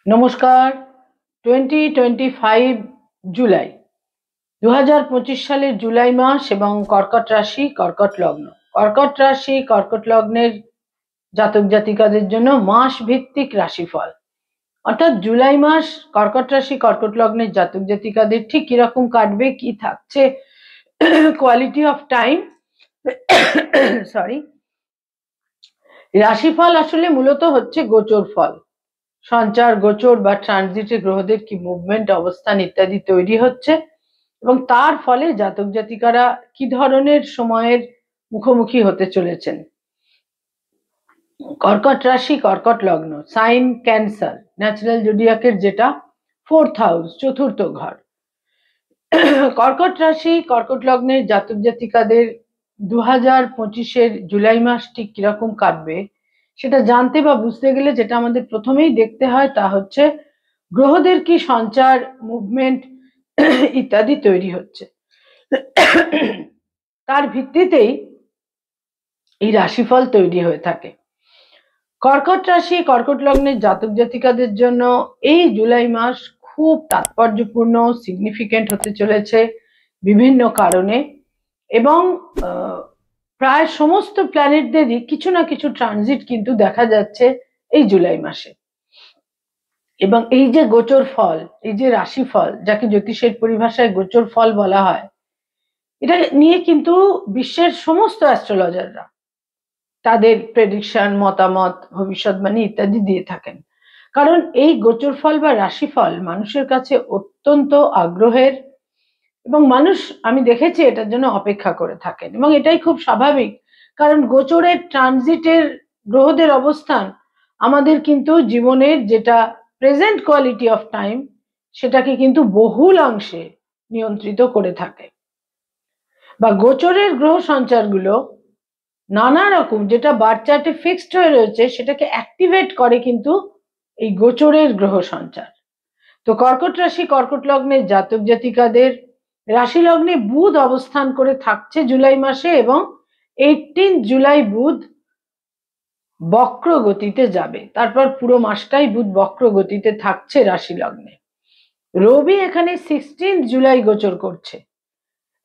নমস্কার। 2025 জুলাই 2025 সালের জুলাই মাস এবং কর্কট রাশি কর্কট লগ্ন। কর্কট রাশি কর্কট লগ্নের জাতক জাতিকাদের জন্য মাস ভিত্তিক রাশিফল, অর্থাৎ জুলাই মাস কর্কট রাশি কর্কট লগ্নের জাতক জাতিকাদের ঠিক কিরকম কাটবে, কি থাকছে কোয়ালিটি অফ টাইম সরি রাশিফল আসলে মূলত হচ্ছে গোচর ফল। সঞ্চার, গোচর বা ট্রানজিটে গ্রহদের কি মুভমেন্ট, অবস্থান ইত্যাদি তৈরি হচ্ছে এবং তার ফলে জাতক জাতিকারা কি ধরনের সময়ের মুখোমুখি হতে চলেছেন। কর্কট রাশি কর্কট লগ্ন, সাইন ক্যান্সার, ন্যাচারাল জোডিয়াকের যেটা 4th হাউস, চতুর্থ ঘর। কর্কট রাশি কর্কট লগ্নের জাতক জাতিকাদের 2025-এর জুলাই মাস ঠিক কিরকম কাটবে সেটা জানতে বা বুঝতে গেলে যেটা আমাদের প্রথমেই দেখতে হয় তা হচ্ছে গ্রহদের কি সঞ্চার, মুভমেন্ট ইত্যাদি তৈরি হচ্ছে। তার ভিত্তিতেই এই রাশিফল তৈরি হয়ে থাকে। কর্কট রাশি কর্কট লগ্নের জাতক জাতিকাদের জন্য এই জুলাই মাস খুব তাৎপর্যপূর্ণ, সিগনিফিকেন্ট হতে চলেছে বিভিন্ন কারণে এবং প্রায় সমস্ত প্ল্যানেটদেরই কিছু না কিছু ট্রানজিট কিন্তু দেখা যাচ্ছে এই জুলাই মাসে। এবং এই যে গোচর ফল, এই যে রাশিফল, যাকে জ্যোতিষের পরিভাষায় গোচর ফল বলা হয়, এটা নিয়ে কিন্তু বিশ্বের সমস্ত অ্যাস্ট্রোলজাররা তাদের প্রেডিকশন, মতামত, ভবিষ্যৎবাণী ইত্যাদি দিয়ে থাকেন। কারণ এই গোচর ফল বা রাশিফল মানুষের কাছে অত্যন্ত আগ্রহের এবং মানুষ, আমি দেখেছি, এটার জন্য অপেক্ষা করে থাকেন এবং এটাই খুব স্বাভাবিক। কারণ গোচরের ট্রানজিটের গ্রহদের অবস্থান আমাদের কিন্তু জীবনের যেটা প্রেজেন্ট কোয়ালিটি অফ টাইম সেটাকে কিন্তু বহুল অংশে নিয়ন্ত্রিত করে থাকে। বা গোচরের গ্রহ সঞ্চারগুলো নানা রকম যেটা বার্থ চার্টে ফিক্সড হয়ে রয়েছে সেটাকে অ্যাক্টিভেট করে কিন্তু এই গোচরের গ্রহ সঞ্চার। তো কর্কট রাশি কর্কট লগ্নের জাতক জাতিকাদের রাশি লগ্নে বুধ অবস্থান করে থাকছে জুলাই মাসে এবং 18 জুলাই বুধ বক্র গতিতে যাবে। তারপর পুরো মাসটাই বুধ বক্র গতিতে থাকছে রাশি লগ্নে। রবি এখানে 16 জুলাই গোচর করছে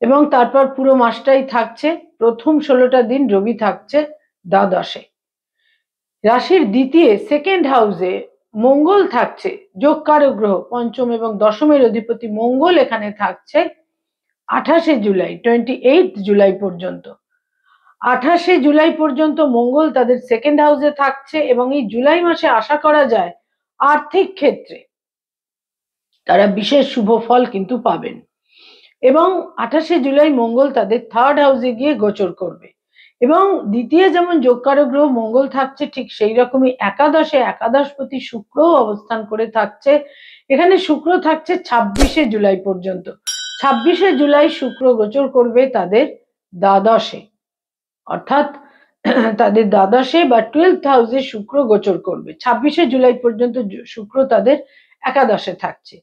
এবং তারপর পুরো মাসটাই থাকছে, প্রথম 16টা দিন রবি থাকছে দ্বাদশে। রাশির দ্বিতীয় সেকেন্ড হাউসে মঙ্গল থাকছে, যোগকারক গ্রহ, পঞ্চম এবং দশমের অধিপতি মঙ্গল এখানে থাকছে 28 জুলাই, 28 জুলাই পর্যন্ত। 28 জুলাই পর্যন্ত মঙ্গল তাদের সেকেন্ড হাউসে থাকছে এবং এই জুলাই মাসে আশা করা যায় আর্থিক ক্ষেত্রে তারা বিশেষ শুভ ফল কিন্তু পাবেন। এবং 28 জুলাই মঙ্গল তাদের থার্ড হাউসে গিয়ে গোচর করবে এবং দ্বিতীয় যেমন যোগকারক গ্রহ মঙ্গল থাকছে, ঠিক সেই রকমই একাদশে একাদশপতি শুক্র অবস্থান করে থাকছে। এখানে শুক্র থাকছে 26 জুলাই পর্যন্ত। 26 জুলাই শুক্র গোচর করবে তাদের দ্বাদশে, অর্থাৎ তাদের দ্বাদশে বা 12th হাউসে শুক্র গোচর করবে। 26 জুলাই পর্যন্ত শুক্র তাদের একাদশে থাকছে।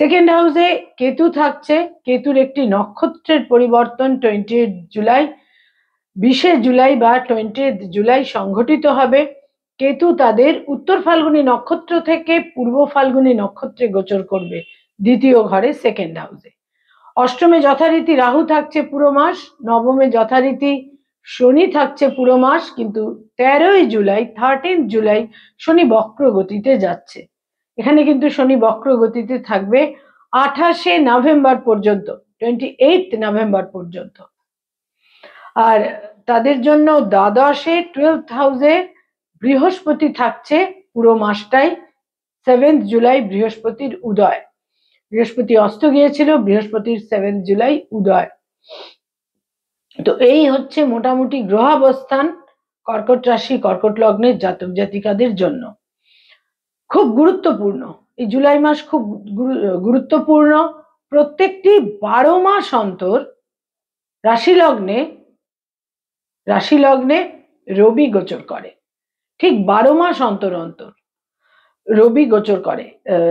সেকেন্ড হাউসে কেতু থাকছে, কেতুর একটি নক্ষত্রের পরিবর্তন 28 জুলাই, 20 জুলাই বা 20 জুলাই সংঘটিত হবে। কেতু তাদের উত্তর ফাল্গুনী নক্ষত্র থেকে পূর্ব ফাল্গুনী নক্ষত্রে গোচর করবে দ্বিতীয় ঘরে, সেকেন্ড হাউসে। অষ্টমে যথারীতি রাহু থাকছে পুরো মাস, নবমে যথারীতি শনি থাকছে পুরো মাস, কিন্তু 13 জুলাই 13 জুলাই শনি বক্র গতিতে যাচ্ছে। এখানে কিন্তু শনি বক্র গতিতে থাকবে 28 নভেম্বর পর্যন্ত, 28 নভেম্বর পর্যন্ত। আর তাদের জন্য দ্বাদশে 12th হাউসে বৃহস্পতি থাকছে পুরো মাসটাই। 7th জুলাই বৃহস্পতির উদয়, বৃহস্পতি অস্ত গিয়েছিল, বৃহস্পতির 7th জুলাই উদয়। তো এই হচ্ছে মোটামুটি গ্রহাবস্থান কর্কট রাশি কর্কট লগ্নের জাতক জাতিকাদের জন্য। খুব গুরুত্বপূর্ণ এই জুলাই মাস, খুব গুরুত্বপূর্ণ। প্রত্যেকটি 12 মাস অন্তর রাশি লগ্নে রবি গোচর করে, ঠিক 12 মাস অন্তর অন্তর রবি গোচর করে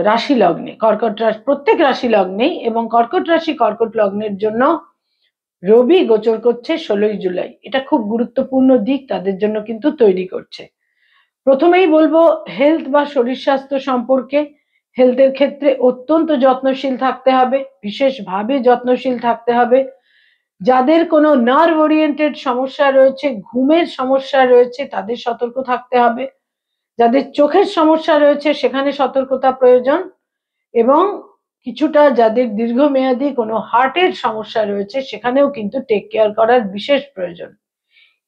রাশি লগ্নে, কর্কট রাশি, প্রত্যেক রাশি লগ্নেই। এবং কর্কট রাশি কর্কট লগ্নের জন্য রবি গোচর করছে 16 জুলাই। এটা খুব গুরুত্বপূর্ণ দিক তাদের জন্য কিন্তু তৈরি করছে। প্রথমেই বলবো হেলথ বা শরীর স্বাস্থ্য সম্পর্কে। হেলথের ক্ষেত্রে অত্যন্ত যত্নশীল থাকতে হবে, বিশেষভাবে যত্নশীল থাকতে হবে। যাদের কোনো নার্ভ ওরিয়েন্টেড সমস্যা রয়েছে, ঘুমের সমস্যা রয়েছে, তাদের সতর্ক থাকতে হবে। যাদের চোখের সমস্যা রয়েছে সেখানে সতর্কতা প্রয়োজন, এবং কিছুটা যাদের দীর্ঘমেয়াদী কোনো হার্টের সমস্যা রয়েছে সেখানেও কিন্তু টেক কেয়ার করার বিশেষ প্রয়োজন।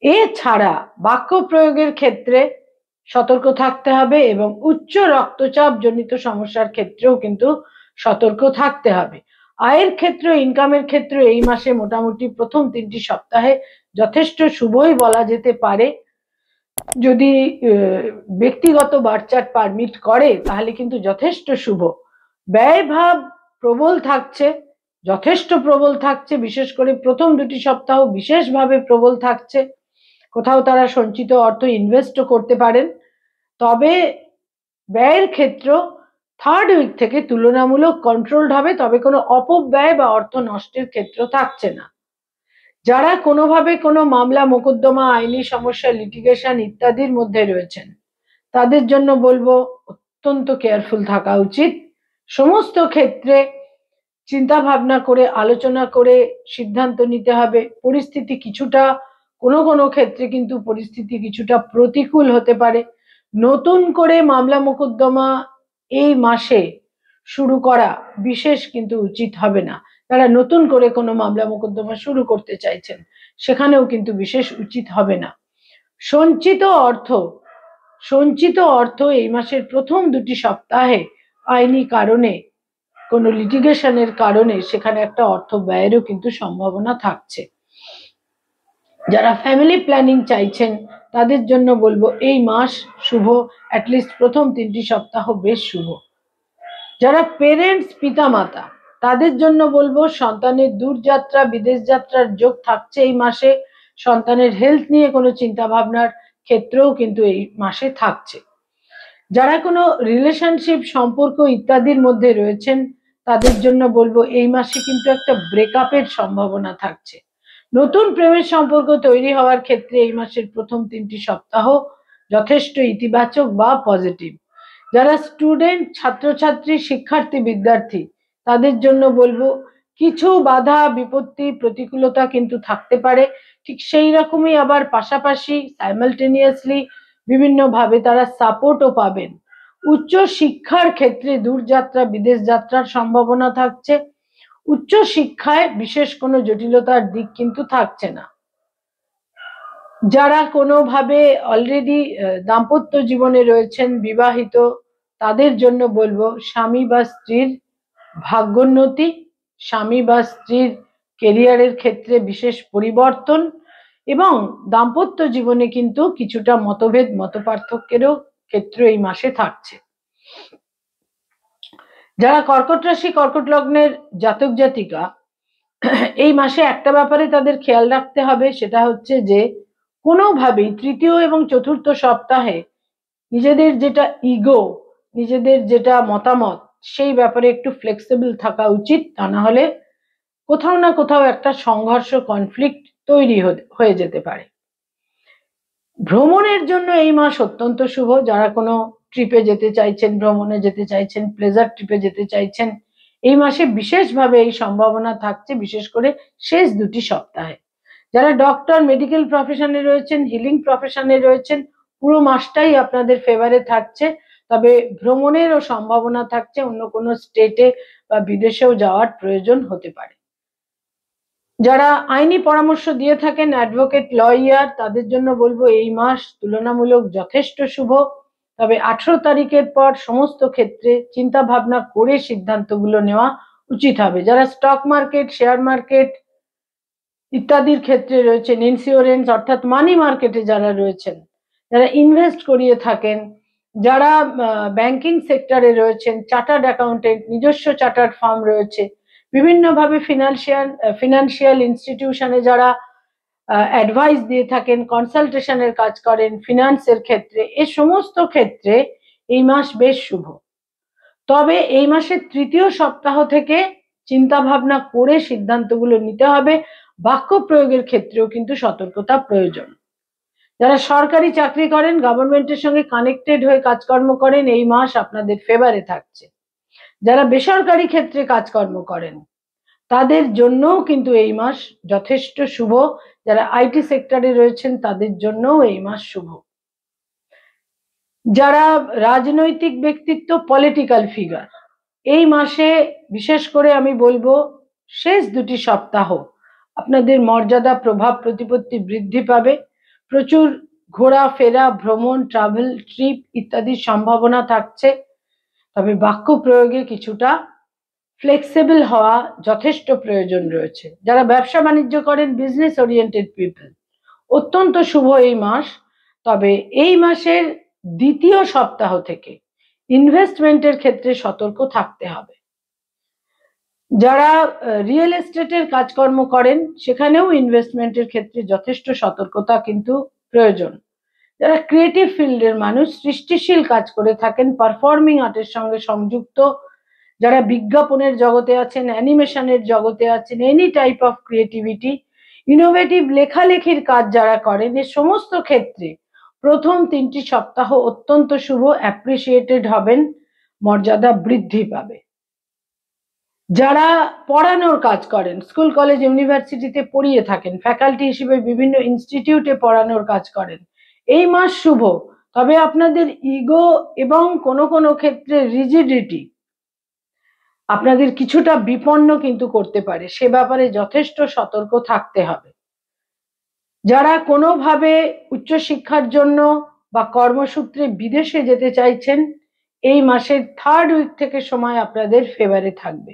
এছাড়া বাক্য প্রয়োগের ক্ষেত্রে সতর্ক থাকতে হবে, এবং উচ্চ রক্তচাপ জনিত সমস্যার ক্ষেত্রেও কিন্তু সতর্ক থাকতে হবে। আয়ের ক্ষেত্রে, ইনকামের ক্ষেত্রে এই মাসে মোটামুটি প্রথম 3টি সপ্তাহে যথেষ্ট শুভই বলা যেতে পারে। যদি ব্যক্তিগত বার্চার্ট পারমিট করে তাহলে কিন্তু যথেষ্ট শুভ। ব্যয়ভাব প্রবল থাকছে, যথেষ্ট প্রবল থাকছে, বিশেষ করে প্রথম 2টি সপ্তাহ বিশেষভাবে প্রবল থাকছে। কোথাও তারা সঞ্চিত অর্থ ইনভেস্টও করতে পারেন, তবে ব্যয়ের ক্ষেত্র থার্ড উইক থেকে তুলনামূলক কন্ট্রোলড হবে, তবে কোনো অপব্যয় বা অর্থ নষ্টের ক্ষেত্র থাকছে না। যারা কোনোভাবে কোনো মামলা মোকদ্দমা, আইনি সমস্যা, লিটিগেশন ইত্যাদির মধ্যে রয়েছেন তাদের জন্য বলবো অত্যন্ত কেয়ারফুল থাকা উচিত। সমস্ত ক্ষেত্রে চিন্তা ভাবনা করে, আলোচনা করে সিদ্ধান্ত নিতে হবে। পরিস্থিতি কিছুটা, কোনো কোনো ক্ষেত্রে কিন্তু পরিস্থিতি কিছুটা প্রতিকূল হতে পারে। নতুন করে মামলা মোকদ্দমা এই মাসে শুরু করা বিশেষ কিন্তু উচিত হবে না। যারা নতুন করে কোনো মামলা মোকদ্দমা শুরু করতে চাইছেন সেখানেও কিন্তু বিশেষ উচিত হবে না। সঞ্চিত অর্থ এই মাসের প্রথম 2টি সপ্তাহে আইনি কারণে, কোনো লিটিগেশনের কারণে সেখানে একটা অর্থ ব্যয়েরও কিন্তু সম্ভাবনা থাকছে। যারা ফ্যামিলি প্ল্যানিং চাইছেন তাদের জন্য বলবো এই মাস শুভ, অ্যাটলিস্ট প্রথম 3টি সপ্তাহ বেশ শুভ। যারা পেরেন্টস, পিতামাতা, তাদের জন্য বলবো সন্তানের দূরযাত্রা, বিদেশ যাত্রার যোগ থাকছে এই মাসে। সন্তানের হেলথ নিয়ে কোনো চিন্তা ভাবনার ক্ষেত্রেও কিন্তু এই মাসে থাকছে। যারা কোনো রিলেশনশিপ, সম্পর্ক ইত্যাদির মধ্যে রয়েছেন তাদের জন্য বলবো এই মাসে কিন্তু একটা ব্রেকআপের সম্ভাবনা থাকছে। নতুন প্রেমের সম্পর্ক তৈরি হওয়ার ক্ষেত্রে এই মাসের প্রথম 3টি সপ্তাহ যথেষ্ট ইতিবাচক বা পজিটিভ। যারা স্টুডেন্ট, ছাত্রছাত্রী, শিক্ষার্থী, বিদ্যার্থী তাদের জন্য বলবো কিছু বাধা বিপত্তি প্রতিকূলতা কিন্তু থাকতে পারে, ঠিক সেই রকমই আবার পাশাপাশি সাইমালটেনিয়াসলি বিভিন্নভাবে তারা সাপোর্টও পাবেন। উচ্চ শিক্ষার ক্ষেত্রে দূরযাত্রা, বিদেশ যাত্রার সম্ভাবনা থাকছে। উচ্চ শিক্ষায় বিশেষ কোনো জটিলতার দিক কিন্তু থাকছে না। যারা কোনোভাবে অলরেডি দাম্পত্য জীবনে রয়েছেন, বিবাহিত, তাদের জন্য বলবো স্বামী বা স্ত্রীর ভাগ্যোন্নতি, স্বামী বা স্ত্রীর কেরিয়ারের ক্ষেত্রে বিশেষ পরিবর্তন, এবং দাম্পত্য জীবনে কিন্তু কিছুটা মতভেদ, মতপার্থক্যেরও ক্ষেত্র এই মাসে থাকছে। যারা কর্কট রাশি, কর্কট লগ্নের জাতক জাতিকা, এই মাসে একটা ব্যাপারে তাদের খেয়াল রাখতে হবে, সেটা হচ্ছে যে কোনোভাবেই তৃতীয় এবং চতুর্থ সপ্তাহে নিজেদের যেটা ইগো, নিজেদের যেটা মতামত, সেই ব্যাপারে একটু ফ্লেক্সিবল থাকা উচিত। তা না হলে কোথাও না কোথাও একটা সংঘর্ষ, কনফ্লিক্ট তৈরি হয়ে যেতে পারে। ভ্রমণের জন্য এই মাস অত্যন্ত শুভ। যারা কোনো ট্রিপে যেতে চাইছেন, ভ্রমণে যেতে চাইছেন, প্লেজার ট্রিপে যেতে চাইছেন, এই মাসে বিশেষভাবে এই সম্ভাবনা থাকছে, বিশেষ করে শেষ 2টি সপ্তাহে। যারা ডক্টর, মেডিকেল প্রফেশনে রয়েছেন, হিলিং প্রফেশনে রয়েছেন, পুরো মাসটাই আপনাদের ফেভারে থাকছে, তবে ভ্রমণেরও সম্ভাবনা থাকছে, অন্য কোনো স্টেটে বা বিদেশেও যাওয়ার প্রয়োজন হতে পারে। যারা আইনি পরামর্শ দিয়ে থাকেন, অ্যাডভোকেট, লয়ার, তাদের জন্য বলবো এই মাস তুলনামূলক যথেষ্ট শুভ, তবে 18 তারিখের পর সমস্ত ক্ষেত্রে চিন্তা ভাবনা করে সিদ্ধান্তগুলো নেওয়া উচিত হবে। যারা স্টক মার্কেট, শেয়ার মার্কেট ইত্যাদির ক্ষেত্রে রয়েছেন, ইন্স্যুরেন্স অর্থাৎ মানি মার্কেটে যারা রয়েছেন, যারা ইনভেস্ট করিয়ে থাকেন, যারা ব্যাংকিং সেক্টরে রয়েছেন, চার্টার্ড অ্যাকাউন্টেন্ট, নিজস্ব চার্টার্ড ফার্ম রয়েছে, বিভিন্নভাবে ফিনান্সিয়াল ইনস্টিটিউশনে যারা অ্যাডভাইস দিয়ে থাকেন, কনসালটেশনের কাজ করেন ফিনান্সের ক্ষেত্রে, এ সমস্ত ক্ষেত্রে এই মাস বেশ শুভ। তবে এই মাসের তৃতীয় সপ্তাহ থেকে চিন্তা ভাবনা করে সিদ্ধান্তগুলো নিতে হবে। বাক্য প্রয়োগের ক্ষেত্রেও কিন্তু সতর্কতা প্রয়োজন। যারা সরকারি চাকরি করেন, গভর্নমেন্টের সঙ্গে কানেক্টেড হয়ে কাজকর্ম করেন, এই মাস আপনাদের ফেভারে থাকছে। যারা বেসরকারি ক্ষেত্রে কাজকর্ম করেন তাদের জন্যও কিন্তু এই মাস যথেষ্ট শুভ। যারা আইটি সেক্টরে রয়েছেন তাদের জন্যও এই মাস শুভ। যারা রাজনৈতিক ব্যক্তিত্ব, পলিটিক্যাল ফিগার, এই মাসে বিশেষ করে আমি বলবো শেষ দুটি সপ্তাহ আপনাদের মর্যাদা, প্রভাব, প্রতিপত্তি বৃদ্ধি পাবে। প্রচুর ঘোরাফেরা, ভ্রমণ, ট্রাভেল, ট্রিপ ইত্যাদির সম্ভাবনা থাকছে। তবে বাক্য প্রয়োগে কিছুটা ফ্লেক্সিবল হওয়া যথেষ্ট প্রয়োজন রয়েছে। যারা ব্যবসা বাণিজ্য করেন, বিজনেস ওরিয়েন্টেড পিপল, অত্যন্ত শুভ এই মাস। তবে এই মাসের দ্বিতীয় সপ্তাহ থেকে ইনভেস্টমেন্টের ক্ষেত্রে সতর্ক থাকতে হবে। যারা রিয়েল এস্টেটের কাজকর্ম করেন সেখানেও ইনভেস্টমেন্টের ক্ষেত্রে যথেষ্ট সতর্কতা কিন্তু প্রয়োজন। যারা ক্রিয়েটিভ ফিল্ডের মানুষ, সৃষ্টিশীল কাজ করে থাকেন, পারফর্মিং আর্টের সঙ্গে সংযুক্ত, যারা বিজ্ঞাপনের জগতে আছেন, অ্যানিমেশনের জগতে আছেন, any type of creativity, innovative লেখালেখির কাজ যারা করেন, এ সমস্ত ক্ষেত্রে প্রথম 3টি সপ্তাহ অত্যন্ত শুভ, অ্যাপ্রিসিয়েটেড হবেন, মর্যাদা বৃদ্ধি পাবে। যারা পড়ানোর কাজ করেন, স্কুল, কলেজ, ইউনিভার্সিটিতে পড়িয়ে থাকেন, ফ্যাকাল্টি হিসেবে বিভিন্ন ইনস্টিটিউটে পড়ানোর কাজ করেন, এই মাস শুভ। তবে আপনাদের ইগো এবং কোনো কোনো ক্ষেত্রে রিজিডিটি আপনাদের কিছুটা বিপন্ন কিন্তু করতে পারে, সে ব্যাপারে যথেষ্ট সতর্ক থাকতে হবে। যারা কোনোভাবে উচ্চশিক্ষার জন্য বা কর্মসূত্রে বিদেশে যেতে চাইছেন, এই মাসের 3rd উইক থেকে সময় আপনাদের ফেভারে থাকবে।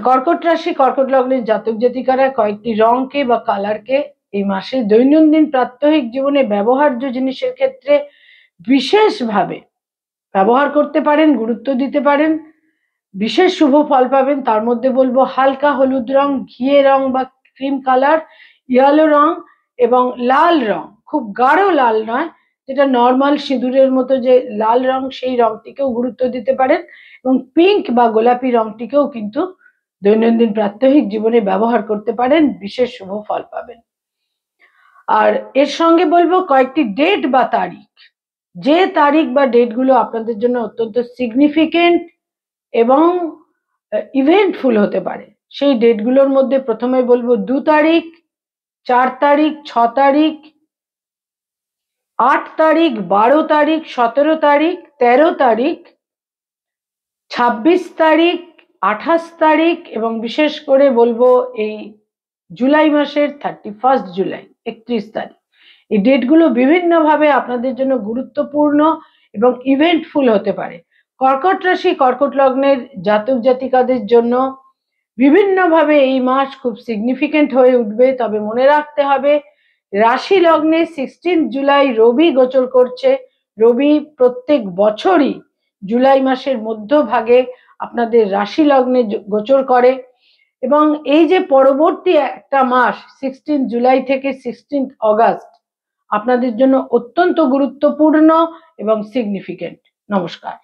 কর্কট রাশি, কর্কট লগ্নের জাতক জাতিকারা কয়েকটি রংকে বা কালারকে এই মাসে দৈনন্দিন প্রাত্যহিক জীবনে ব্যবহার্য জিনিসের ক্ষেত্রে বিশেষভাবে ব্যবহার করতে পারেন, গুরুত্ব দিতে পারেন, বিশেষ শুভ ফল পাবেন। তার মধ্যে বলবো হালকা হলুদ রং, ঘিয়ে রং বা ক্রিম কালার, ইয়েলো রং এবং লাল রং, খুব গাঢ় লাল নয়, যেটা নর্মাল সিঁদুরের মতো যে লাল রং, সেই রংটিকেও গুরুত্ব দিতে পারেন। এবং পিঙ্ক বা গোলাপি রংটিকেও কিন্তু দৈনন্দিন প্রাত্যহিক জীবনে ব্যবহার করতে পারেন, বিশেষ শুভ ফল পাবেন। আর এর সঙ্গে বলবো কয়েকটি ডেট বা তারিখ, যে তারিখ বা ডেটগুলো আপনাদের জন্য অত্যন্ত সিগনিফিকেন্ট এবং ইভেন্টফুল হতে পারে, সেই ডেটগুলোর মধ্যে প্রথমে বলবো 2 তারিখ, 4 তারিখ, 6 তারিখ, 8 তারিখ, 12 তারিখ, 17 তারিখ, 13 তারিখ, 26 তারিখ, 28 তারিখ এবং বিশেষ করে বলবো এই জুলাই মাসের 31 জুলাই, 31 তারিখ। এই ডেটগুলো বিভিন্নভাবে আপনাদের জন্য গুরুত্বপূর্ণ এবং ইভেন্টফুল হতে পারে। কর্কট রাশি, কর্কট লগ্নের জাতক জাতিকাদের জন্য বিভিন্নভাবে এই মাস খুব সিগনিফিকেন্ট হয়ে উঠবে। তবে মনে রাখতে হবে, রাশি লগ্নে 16 জুলাই রবি গোচর করছে। রবি প্রত্যেক বছরই জুলাই মাসের মধ্যভাগে আপনাদের রাশি লগ্নে গোচর করে এবং এই যে পরবর্তী একটা মাস 16 জুলাই থেকে 16 অগাস্ট আপনাদের জন্য অত্যন্ত গুরুত্বপূর্ণ এবং সিগনিফিকেন্ট। নমস্কার।